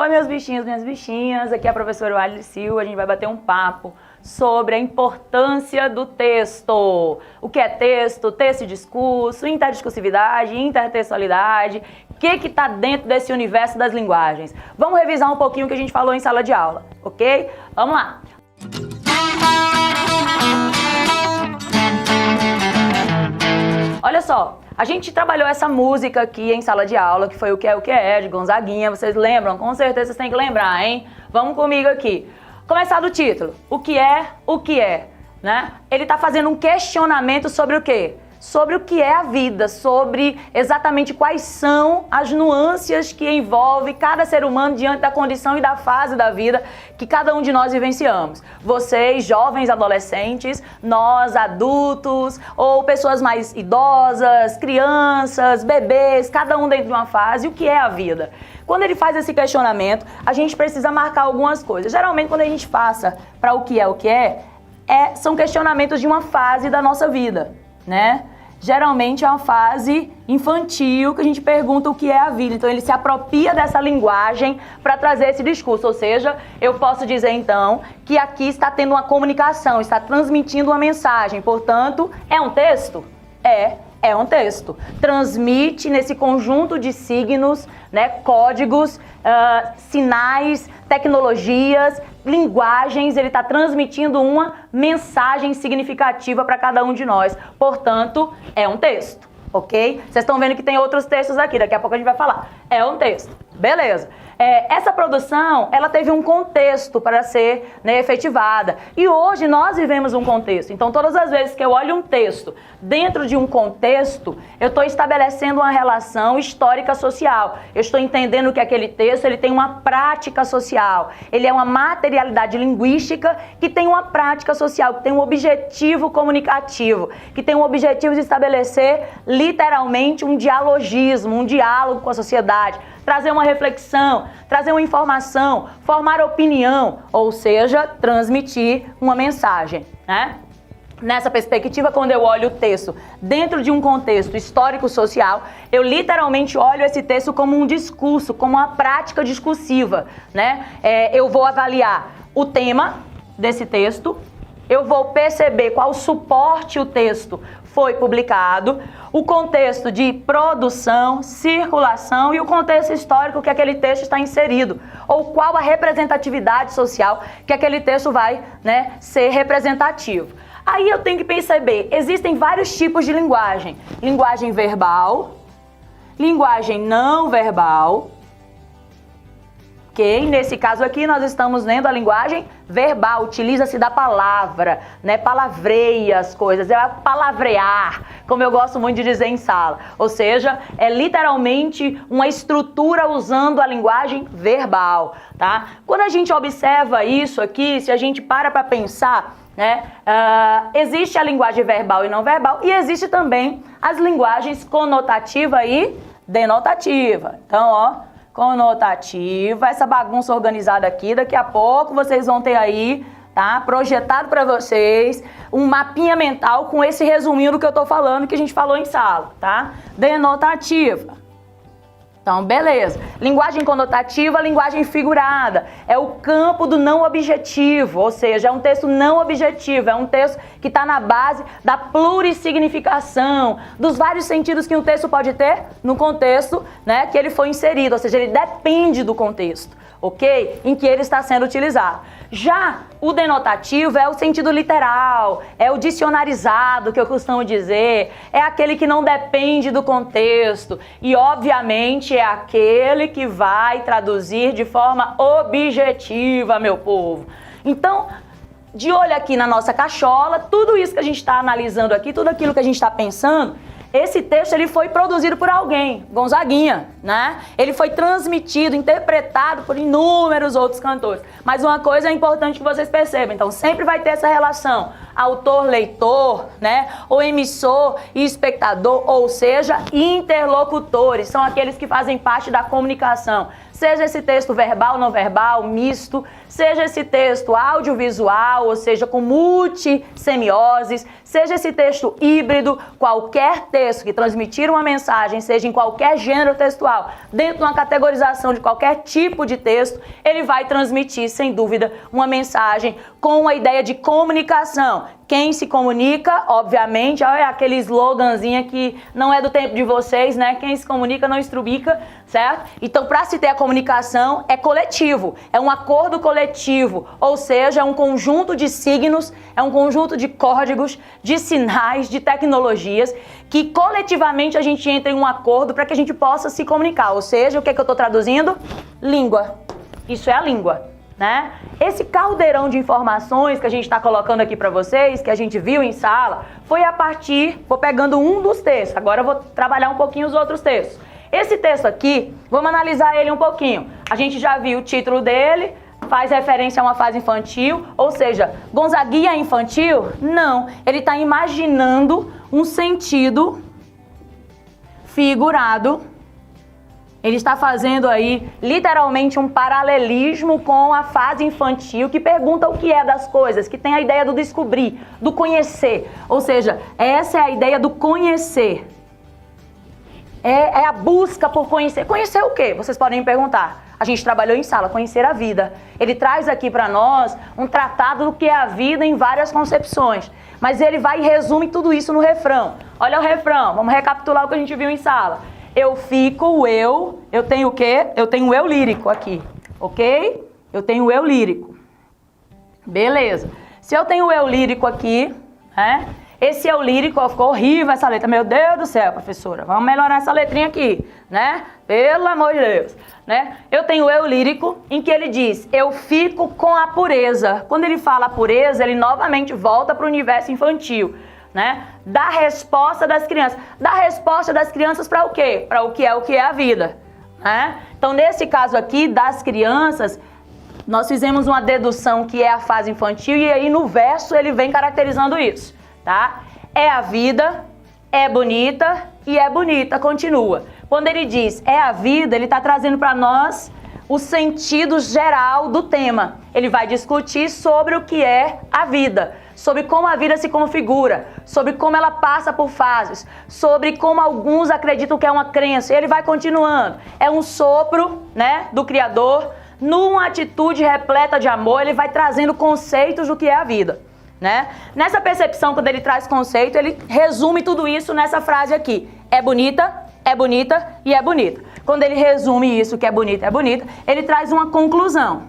meus bichinhos, minhas bichinhas, aqui é a professora Walis Silva, a gente vai bater um papo sobre a importância do texto. O que é texto, texto e discurso, interdiscursividade, intertextualidade, o que está dentro desse universo das linguagens. Vamos revisar um pouquinho o que a gente falou em sala de aula, ok? Vamos lá! Olha só, a gente trabalhou essa música aqui em sala de aula, que foi o que é, de Gonzaguinha. Vocês lembram? Com certeza vocês têm que lembrar, hein? Vamos comigo aqui. Começar do título. O que é, né? Ele tá fazendo um questionamento sobre o quê? Sobre o que é a vida, sobre exatamente quais são as nuances que envolve cada ser humano diante da condição e da fase da vida que cada um de nós vivenciamos. Vocês, jovens adolescentes, nós, adultos, ou pessoas mais idosas, crianças, bebês, cada um dentro de uma fase, o que é a vida? Quando ele faz esse questionamento, a gente precisa marcar algumas coisas. Geralmente, quando a gente passa para o que é, são questionamentos de uma fase da nossa vida, né? Geralmente é uma fase infantil que a gente pergunta o que é a vida. Então ele se apropria dessa linguagem para trazer esse discurso. Ou seja, eu posso dizer então que aqui está tendo uma comunicação, está transmitindo uma mensagem. Portanto, é um texto? É um texto. Transmite nesse conjunto de signos, né, códigos, sinais, tecnologias, linguagens, ele está transmitindo uma mensagem significativa para cada um de nós. Portanto, é um texto, ok? Vocês estão vendo que tem outros textos aqui, daqui a pouco a gente vai falar. É um texto, beleza. Essa produção, ela teve um contexto para ser, né, efetivada. E hoje nós vivemos um contexto. Então, todas as vezes que eu olho um texto dentro de um contexto, eu estou estabelecendo uma relação histórica social. Eu estou entendendo que aquele texto ele tem uma prática social. Ele é uma materialidade linguística que tem uma prática social, que tem um objetivo comunicativo, que tem um objetivo de estabelecer literalmente um dialogismo, um diálogo com a sociedade, trazer uma reflexão, trazer uma informação, formar opinião, ou seja, transmitir uma mensagem, né? Nessa perspectiva, quando eu olho o texto dentro de um contexto histórico-social, eu literalmente olho esse texto como um discurso, como uma prática discursiva, né? Eu vou avaliar o tema desse texto, eu vou perceber qual suporte o texto foi publicado, o contexto de produção, circulação e o contexto histórico que aquele texto está inserido, ou qual a representatividade social que aquele texto vai, né, ser representativo. Aí eu tenho que perceber, existem vários tipos de linguagem. Linguagem verbal, linguagem não verbal. Ok? Nesse caso aqui nós estamos lendo a linguagem verbal, utiliza-se da palavra, né? Palavreia as coisas, é palavrear, como eu gosto muito de dizer em sala. Ou seja, é literalmente uma estrutura usando a linguagem verbal, tá? Quando a gente observa isso aqui, se a gente para pensar, né? Existe a linguagem verbal e não verbal e existe também as linguagens conotativa e denotativa. Então, ó, conotativa, essa bagunça organizada aqui, daqui a pouco vocês vão ter aí, tá? Projetado para vocês um mapinha mental com esse resuminho do que eu tô falando, que a gente falou em sala, tá? Denotativa. Então, beleza. Linguagem conotativa, linguagem figurada. É o campo do não objetivo, ou seja, é um texto não objetivo, é um texto que está na base da plurissignificação, dos vários sentidos que um texto pode ter no contexto, né, que ele foi inserido, ou seja, ele depende do contexto, ok? Em que ele está sendo utilizado. Já o denotativo é o sentido literal, é o dicionarizado, que eu costumo dizer, é aquele que não depende do contexto e, obviamente, é aquele que vai traduzir de forma objetiva, meu povo. Então, de olho aqui na nossa cachola, tudo isso que a gente está analisando aqui, tudo aquilo que a gente está pensando, esse texto ele foi produzido por alguém, Gonzaguinha, né? Ele foi transmitido, interpretado por inúmeros outros cantores. Mas uma coisa é importante que vocês percebam, então sempre vai ter essa relação autor-leitor, né? Ou emissor e espectador, ou seja, interlocutores, são aqueles que fazem parte da comunicação. seja esse texto verbal, não verbal, misto, seja esse texto audiovisual, ou seja, com multissemioses, seja esse texto híbrido, qualquer texto que transmitir uma mensagem, seja em qualquer gênero textual, dentro de uma categorização de qualquer tipo de texto, ele vai transmitir, sem dúvida, uma mensagem com a ideia de comunicação. Quem se comunica, obviamente, é aquele sloganzinho que não é do tempo de vocês, né? Quem se comunica não estrubica, certo? Então, para se ter a comunicação, é coletivo, é um acordo coletivo, ou seja, é um conjunto de signos, é um conjunto de códigos, de sinais, de tecnologias, que coletivamente a gente entra em um acordo para que a gente possa se comunicar. Ou seja, o que é que eu estou traduzindo? Língua. Isso é a língua. Né? Esse caldeirão de informações que a gente está colocando aqui para vocês, que a gente viu em sala, foi a partir, vou pegando um dos textos, agora eu vou trabalhar um pouquinho os outros textos. Esse texto aqui, vamos analisar ele um pouquinho. A gente já viu o título dele, faz referência a uma fase infantil, ou seja, Gonzaguinha é infantil? Não, ele está imaginando um sentido figurado. Ele está fazendo aí, literalmente, um paralelismo com a fase infantil, que pergunta o que é das coisas, que tem a ideia do descobrir, do conhecer. Ou seja, essa é a ideia do conhecer. É a busca por conhecer. Conhecer o quê? Vocês podem me perguntar. A gente trabalhou em sala, conhecer a vida. Ele traz aqui para nós um tratado do que é a vida em várias concepções. Mas ele vai e resume tudo isso no refrão. Olha o refrão, vamos recapitular o que a gente viu em sala. Eu fico, eu tenho o quê? Eu tenho o eu lírico aqui, ok? Eu tenho o eu lírico. Beleza. Se eu tenho o eu lírico aqui, né? Esse eu lírico, ó, ficou horrível essa letra. Meu Deus do céu, professora, vamos melhorar essa letrinha aqui, né? Pelo amor de Deus, né? Eu tenho o eu lírico em que ele diz, eu fico com a pureza. Quando ele fala a pureza, ele novamente volta para o universo infantil. Né? Da resposta das crianças. Da resposta das crianças para o quê? Para o que é a vida. Né? Então, nesse caso aqui, das crianças, nós fizemos uma dedução que é a fase infantil e aí no verso ele vem caracterizando isso. Tá? É a vida, é bonita e é bonita, continua. Quando ele diz é a vida, ele está trazendo para nós o sentido geral do tema. Ele vai discutir sobre o que é a vida, sobre como a vida se configura, sobre como ela passa por fases, sobre como alguns acreditam que é uma crença. E ele vai continuando. É um sopro, né, do Criador, numa atitude repleta de amor, ele vai trazendo conceitos do que é a vida. Né? Nessa percepção, quando ele traz conceito, ele resume tudo isso nessa frase aqui. É bonita e é bonita. Quando ele resume isso, que é bonita, ele traz uma conclusão.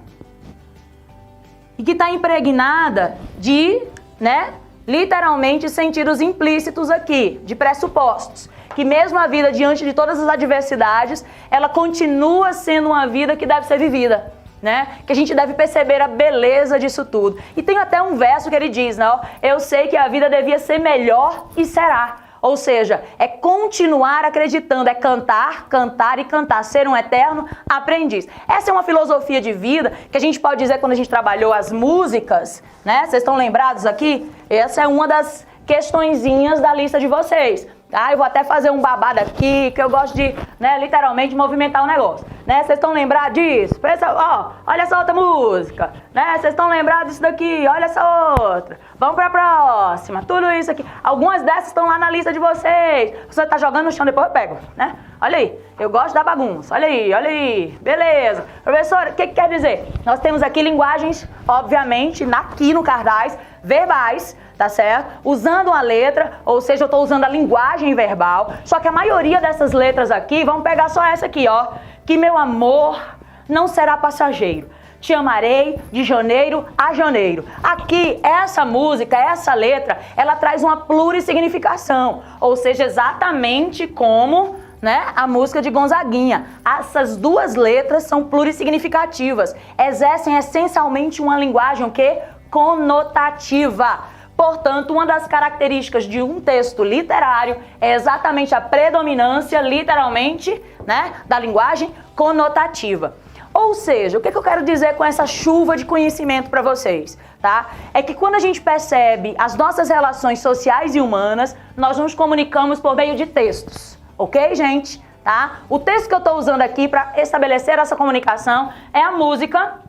E que está impregnada de, né, literalmente sentidos implícitos aqui, de pressupostos. Que mesmo a vida diante de todas as adversidades, ela continua sendo uma vida que deve ser vivida. Né? Que a gente deve perceber a beleza disso tudo. E tem até um verso que ele diz, né? Eu sei que a vida devia ser melhor e será. Ou seja, é continuar acreditando, é cantar, cantar e cantar, ser um eterno aprendiz. Essa é uma filosofia de vida que a gente pode dizer quando a gente trabalhou as músicas, né? Vocês estão lembrados aqui? Essa é uma das questõezinhas da lista de vocês. Ah, eu vou até fazer um babado aqui, que eu gosto de, né, literalmente movimentar o negócio. Né? Vocês estão lembrados disso? Pensa, ó, olha essa outra música. Né? Vocês estão lembrados disso daqui? Olha essa outra. Vamos para a próxima. Tudo isso aqui. Algumas dessas estão lá na lista de vocês. Você está jogando no chão, depois eu pego. Né? Olha aí, eu gosto da bagunça. Olha aí. Beleza. Professora, o que quer dizer? Nós temos aqui linguagens, obviamente, aqui no cartaz, verbais, tá certo? Usando a letra, ou seja, eu estou usando a linguagem verbal. Só que a maioria dessas letras aqui, vamos pegar só essa aqui, ó. Que meu amor não será passageiro. Te amarei de janeiro a janeiro. Aqui, essa música, essa letra, ela traz uma plurissignificação. Ou seja, exatamente como, né, a música de Gonzaguinha. Essas duas letras são plurissignificativas. Exercem essencialmente uma linguagem o quê? Conotativa. Portanto, uma das características de um texto literário é exatamente a predominância, literalmente, né, da linguagem conotativa. Ou seja, o que eu quero dizer com essa chuva de conhecimento para vocês? Tá? É que quando a gente percebe as nossas relações sociais e humanas, nós nos comunicamos por meio de textos. Ok, gente? tá? O texto que eu estou usando aqui para estabelecer essa comunicação é a música,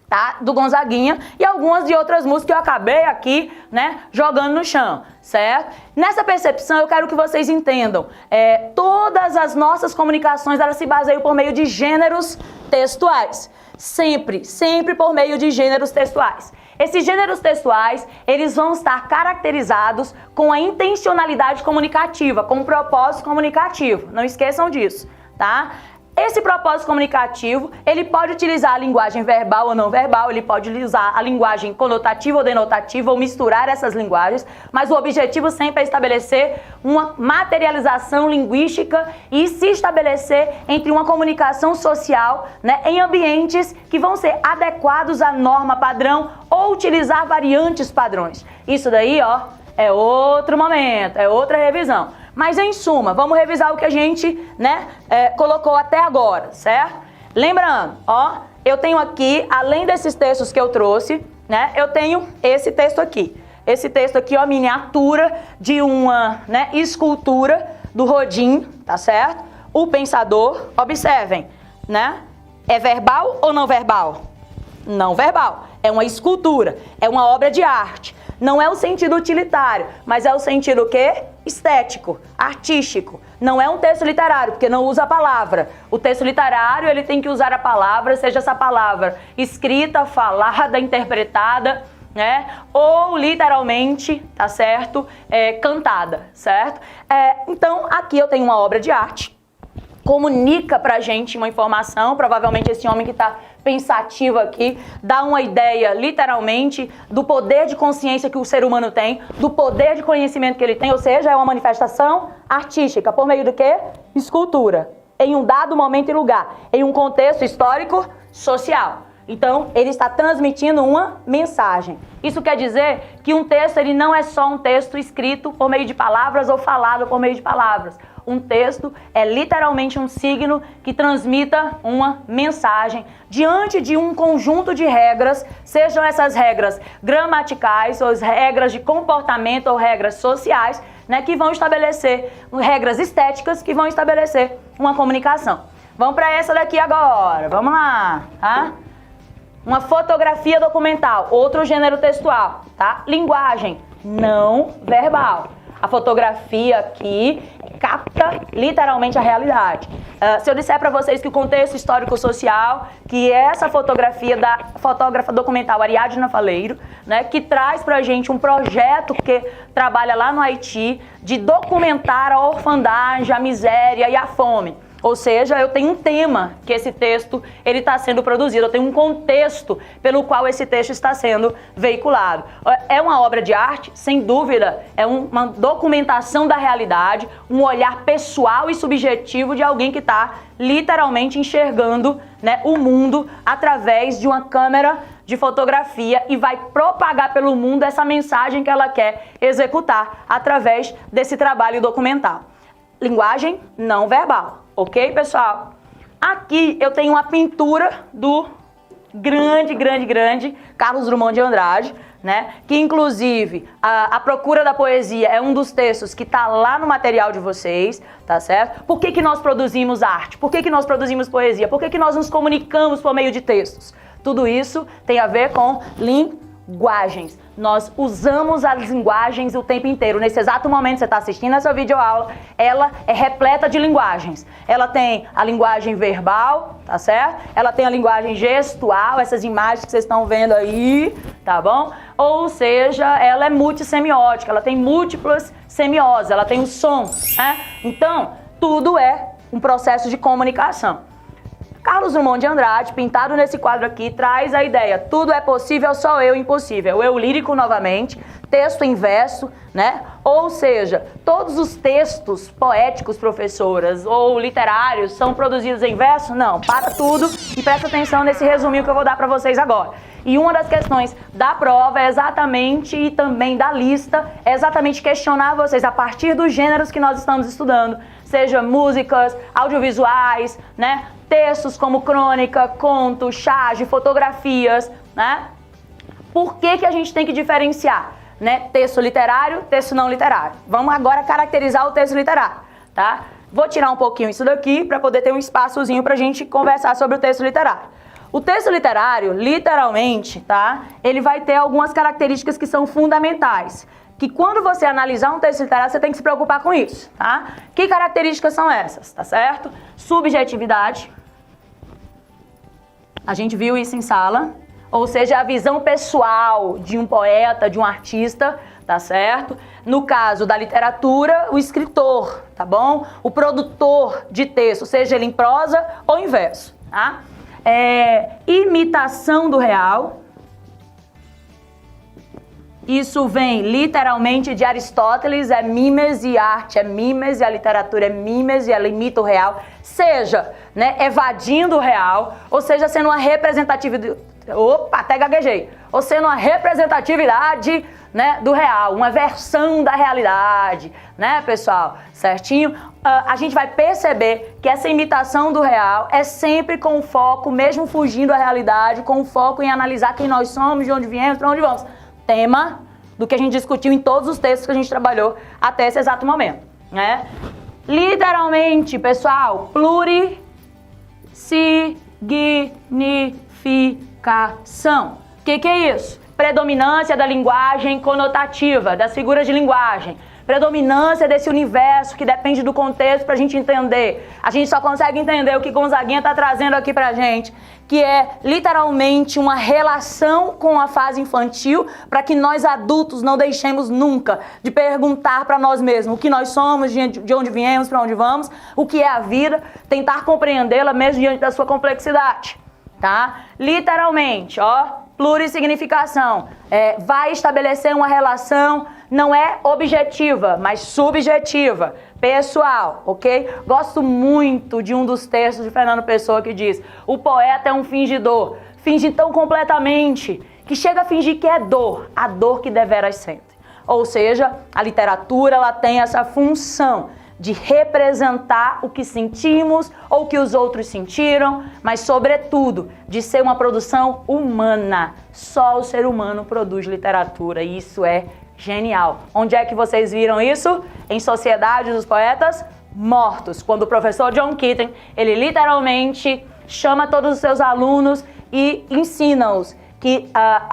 tá, do Gonzaguinha e algumas de outras músicas que eu acabei aqui, né, jogando no chão, certo? Nessa percepção eu quero que vocês entendam, todas as nossas comunicações elas se baseiam por meio de gêneros textuais, sempre por meio de gêneros textuais. Esses gêneros textuais, eles vão estar caracterizados com a intencionalidade comunicativa, com o propósito comunicativo. Não esqueçam disso, tá? Esse propósito comunicativo, ele pode utilizar a linguagem verbal ou não verbal, ele pode usar a linguagem conotativa ou denotativa, ou misturar essas linguagens, mas o objetivo sempre é estabelecer uma materialização linguística e se estabelecer entre uma comunicação social, né, em ambientes que vão ser adequados à norma padrão ou utilizar variantes padrões. Isso daí, ó, é outro momento, é outra revisão. Mas, em suma, vamos revisar o que a gente, né, colocou até agora, certo? Lembrando, ó, eu tenho aqui, além desses textos que eu trouxe, né, eu tenho esse texto aqui. Esse texto aqui é uma miniatura de uma, né, escultura do Rodin, tá certo? O Pensador, observem, né? É verbal ou não verbal? Não verbal. É uma escultura, é uma obra de arte. Não é o sentido utilitário, mas é o sentido o quê? Estético, artístico. Não é um texto literário, porque não usa a palavra. O texto literário, ele tem que usar a palavra, seja essa palavra escrita, falada, interpretada, né? Ou literalmente, tá certo? Cantada, certo? Então, aqui eu tenho uma obra de arte. Comunica pra gente uma informação, provavelmente esse homem que está pensativo aqui, dá uma ideia, literalmente, do poder de consciência que o ser humano tem, do poder de conhecimento que ele tem, ou seja, é uma manifestação artística, por meio do quê? Escultura, em um dado momento e lugar, em um contexto histórico, social. Então, ele está transmitindo uma mensagem. Isso quer dizer que um texto, ele não é só um texto escrito por meio de palavras ou falado por meio de palavras. Um texto é literalmente um signo que transmita uma mensagem diante de um conjunto de regras, sejam essas regras gramaticais, ou as regras de comportamento ou regras sociais, né, que vão estabelecer regras estéticas que vão estabelecer uma comunicação. Vamos para essa daqui agora, vamos lá, tá? Uma fotografia documental, outro gênero textual, tá? Linguagem não verbal. A fotografia aqui capta literalmente a realidade. Se eu disser para vocês que o contexto histórico-social, que essa fotografia da fotógrafa documental Ariadna Faleiro, né, que traz pra gente um projeto que trabalha lá no Haiti de documentar a orfandade, a miséria e a fome. Ou seja, eu tenho um tema que esse texto ele está sendo produzido, eu tenho um contexto pelo qual esse texto está sendo veiculado. É uma obra de arte? Sem dúvida, é uma documentação da realidade, um olhar pessoal e subjetivo de alguém que está literalmente enxergando, né, o mundo através de uma câmera de fotografia e vai propagar pelo mundo essa mensagem que ela quer executar através desse trabalho documental. Linguagem não verbal. Ok, pessoal? Aqui eu tenho uma pintura do grande Carlos Drummond de Andrade, né? Que inclusive a Procura da Poesia é um dos textos que está lá no material de vocês, tá certo? Por que nós produzimos arte? Por que nós produzimos poesia? Por que nós nos comunicamos por meio de textos? Tudo isso tem a ver com linguagens. Nós usamos as linguagens o tempo inteiro. Nesse exato momento você está assistindo essa videoaula, ela é repleta de linguagens. Ela tem a linguagem verbal, tá certo? Ela tem a linguagem gestual, essas imagens que vocês estão vendo aí, tá bom? Ou seja, ela é multissemiótica, ela tem múltiplas semioses, ela tem o som, né? Então, tudo é um processo de comunicação. Carlos Drummond de Andrade, pintado nesse quadro aqui, traz a ideia: tudo é possível, só eu impossível. O eu lírico novamente, texto em verso, né? Ou seja, todos os textos poéticos, professoras, ou literários são produzidos em verso? Não, para tudo e presta atenção nesse resuminho que eu vou dar para vocês agora. E uma das questões da prova é exatamente, e também da lista, é exatamente questionar vocês a partir dos gêneros que nós estamos estudando, seja músicas, audiovisuais, né? Textos como crônica, conto, charge, fotografias, né? Por que a gente tem que diferenciar, né? Texto literário, texto não literário. Vamos agora caracterizar o texto literário, tá? Vou tirar um pouquinho isso daqui para poder ter um espaçozinho para a gente conversar sobre o texto literário. O texto literário, literalmente, tá? Ele vai ter algumas características que são fundamentais. Que quando você analisar um texto literário, você tem que se preocupar com isso, tá? Que características são essas, tá certo? Subjetividade. A gente viu isso em sala. Ou seja, a visão pessoal de um poeta, de um artista, tá certo? No caso da literatura, o escritor, tá bom? O produtor de texto, seja ele em prosa ou em verso, tá? Imitação do real. Isso vem literalmente de Aristóteles, é mimese, arte é mimese, a literatura é mimese, ela imita o real, seja, né, evadindo o real, ou seja, sendo uma representatividade, até gaguejei, ou sendo uma representatividade, né, do real, uma versão da realidade, né, pessoal, certinho? A gente vai perceber que essa imitação do real é sempre com foco, mesmo fugindo da realidade, com foco em analisar quem nós somos, de onde viemos, para onde vamos. Tema do que a gente discutiu em todos os textos que a gente trabalhou até esse exato momento, né? Literalmente, pessoal, plurisignificação. O que é isso? Predominância da linguagem conotativa, das figuras de linguagem. Predominância desse universo que depende do contexto pra gente entender. A gente só consegue entender o que Gonzaguinha tá trazendo aqui pra gente, que é literalmente uma relação com a fase infantil para que nós adultos não deixemos nunca de perguntar para nós mesmos o que nós somos, de onde viemos, para onde vamos, o que é a vida, tentar compreendê-la mesmo diante da sua complexidade, tá? Literalmente, ó, plurissignificação, vai estabelecer uma relação, não é objetiva, mas subjetiva, pessoal, ok? Gosto muito de um dos textos de Fernando Pessoa que diz: o poeta é um fingidor, finge tão completamente que chega a fingir que é dor, a dor que deveras sente. Ou seja, a literatura ela tem essa função de representar o que sentimos ou o que os outros sentiram, mas sobretudo de ser uma produção humana. Só o ser humano produz literatura e isso é genial. Onde é que vocês viram isso? Em Sociedade dos Poetas Mortos, quando o professor John Keating, ele literalmente chama todos os seus alunos e ensina-os que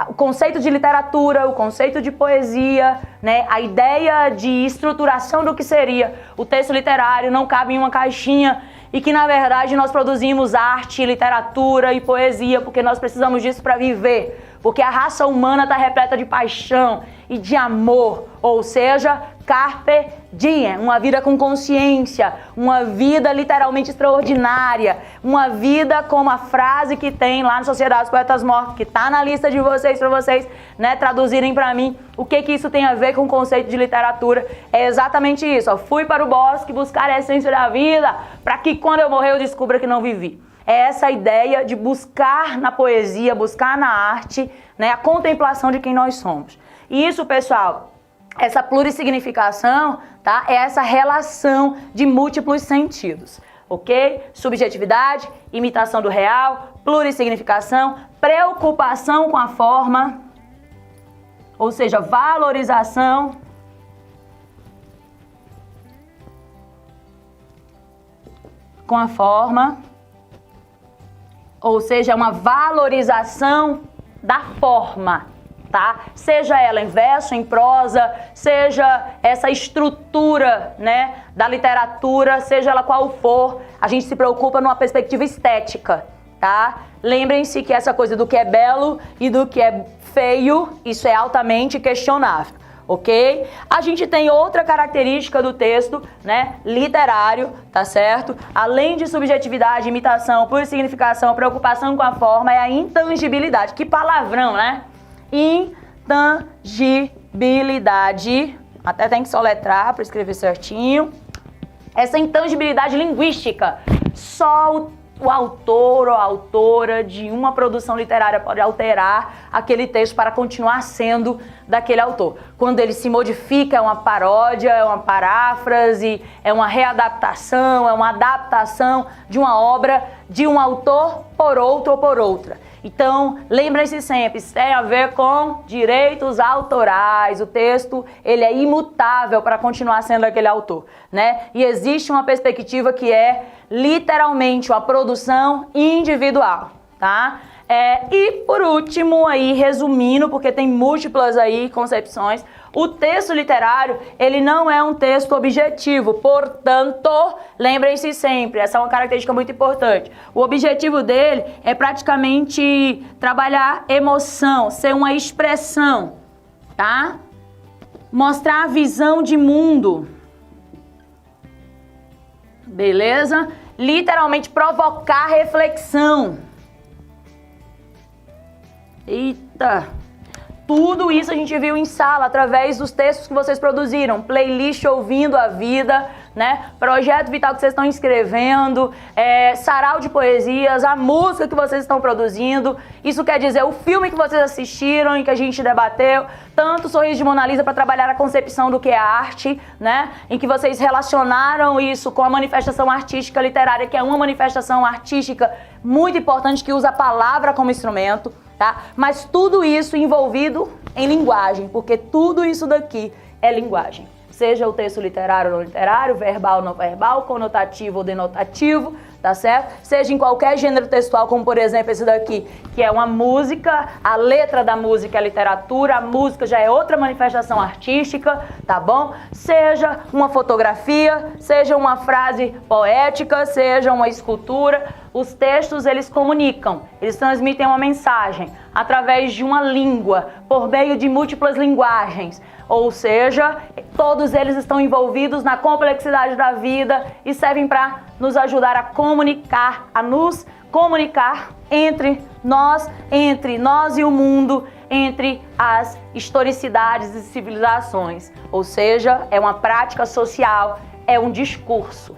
o conceito de literatura, o conceito de poesia, né, a ideia de estruturação do que seria o texto literário não cabe em uma caixinha e que, na verdade, nós produzimos arte, literatura e poesia porque nós precisamos disso para viver, porque a raça humana está repleta de paixão e de amor, ou seja, carpe diem, uma vida com consciência, uma vida literalmente extraordinária, uma vida como a frase que tem lá na Sociedade dos Poetas Mortos, que está na lista de vocês, para vocês, né, traduzirem para mim o que isso tem a ver com o conceito de literatura. É exatamente isso, ó, fui para o bosque buscar a essência da vida, para que quando eu morrer eu descubra que não vivi. É essa ideia de buscar na poesia, buscar na arte, né, a contemplação de quem nós somos. E isso, pessoal, essa plurissignificação, tá? É essa relação de múltiplos sentidos, ok? Subjetividade, imitação do real, plurissignificação, preocupação com a forma, ou seja, valorização, com a forma, ou seja, uma valorização da forma, tá? Seja ela em verso, em prosa, seja essa estrutura, né, da literatura, seja ela qual for, a gente se preocupa numa perspectiva estética, tá? Lembrem-se que essa coisa do que é belo e do que é feio, isso é altamente questionável, ok? A gente tem outra característica do texto, né, literário, tá certo? Além de subjetividade, imitação, plurissignificação, preocupação com a forma, é a intangibilidade. Que palavrão, né? Intangibilidade, até tem que soletrar para escrever certinho. Essa intangibilidade linguística, só o autor ou a autora de uma produção literária pode alterar aquele texto para continuar sendo daquele autor. Quando ele se modifica, é uma paródia, é uma paráfrase, é uma readaptação, é uma adaptação de uma obra de um autor por outro ou por outra. Então, lembrem-se sempre, isso tem a ver com direitos autorais. O texto, ele é imutável para continuar sendo aquele autor, né? E existe uma perspectiva que é literalmente uma produção individual, tá? E por último, aí resumindo, porque tem múltiplas aí concepções, o texto literário, ele não é um texto objetivo, portanto, lembrem-se sempre, essa é uma característica muito importante. O objetivo dele é praticamente trabalhar emoção, ser uma expressão, tá? Mostrar a visão de mundo, beleza? Literalmente provocar reflexão. Eita! Tudo isso a gente viu em sala, através dos textos que vocês produziram, playlist Ouvindo a Vida, né? Projeto Vital que vocês estão escrevendo, sarau de poesias, a música que vocês estão produzindo. Isso quer dizer o filme que vocês assistiram e que a gente debateu, tanto Sorriso de Mona Lisa para trabalhar a concepção do que é a arte, né? Em que vocês relacionaram isso com a manifestação artística literária, que é uma manifestação artística muito importante que usa a palavra como instrumento. Tá? Mas tudo isso envolvido em linguagem, porque tudo isso daqui é linguagem. Seja o texto literário ou não literário, verbal ou não verbal, conotativo ou denotativo, tá certo? Seja em qualquer gênero textual, como por exemplo esse daqui, que é uma música, a letra da música é literatura, a música já é outra manifestação artística, tá bom? Seja uma fotografia, seja uma frase poética, seja uma escultura, os textos eles comunicam, eles transmitem uma mensagem através de uma língua, por meio de múltiplas linguagens. Ou seja, todos eles estão envolvidos na complexidade da vida e servem para nos ajudar a nos comunicar entre nós e o mundo, entre as historicidades e civilizações. Ou seja, é uma prática social, é um discurso.